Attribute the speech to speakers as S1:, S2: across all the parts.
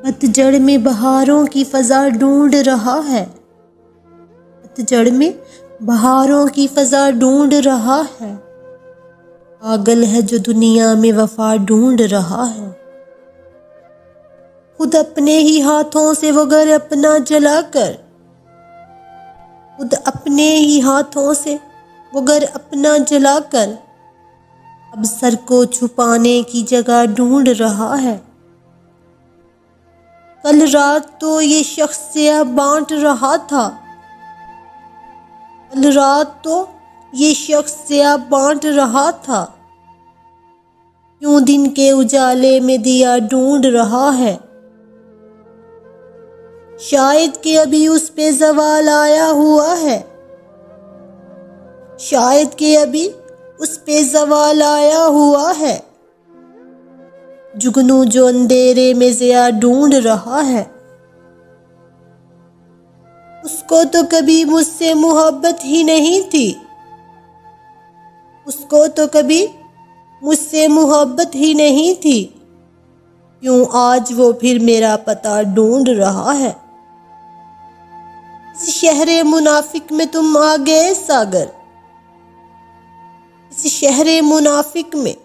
S1: पतझड़ में बहारों की फ़ज़ा ढूंढ रहा है। पतझड़ में बहारों की फ़ज़ा ढूंढ रहा है। पागल है जो दुनिया में वफ़ा ढूंढ रहा है। खुद अपने ही हाथों से वो घर अपना जलाकर, खुद अपने ही हाथों से वो घर अपना जलाकर अब सर को छुपाने की जगह ढूंढ रहा है। कल रात तो ये शख्स सिया बांट रहा था। कल रात तो ये शख्स सिया बांट रहा था। क्यों दिन के उजाले में दिया ढूंढ रहा है। शायद कि अभी उस पे ज़वाल आया हुआ है। शायद कि अभी उस पे ज़वाल आया हुआ है। जुगनू जो अंधेरे में ज़िया ढूंढ रहा है। उसको तो कभी मुझसे मोहब्बत ही नहीं थी। उसको तो कभी मुझसे मोहब्बत ही नहीं थी। क्यों आज वो फिर मेरा पता ढूंढ रहा है। इस शहरे मुनाफिक में तुम आ गए सागर। इस शहरे मुनाफिक में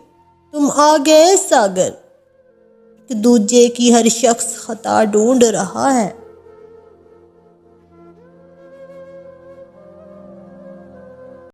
S1: तुम आ गए सागर। एक दूजे की हर शख्स खता ढूंढ रहा है।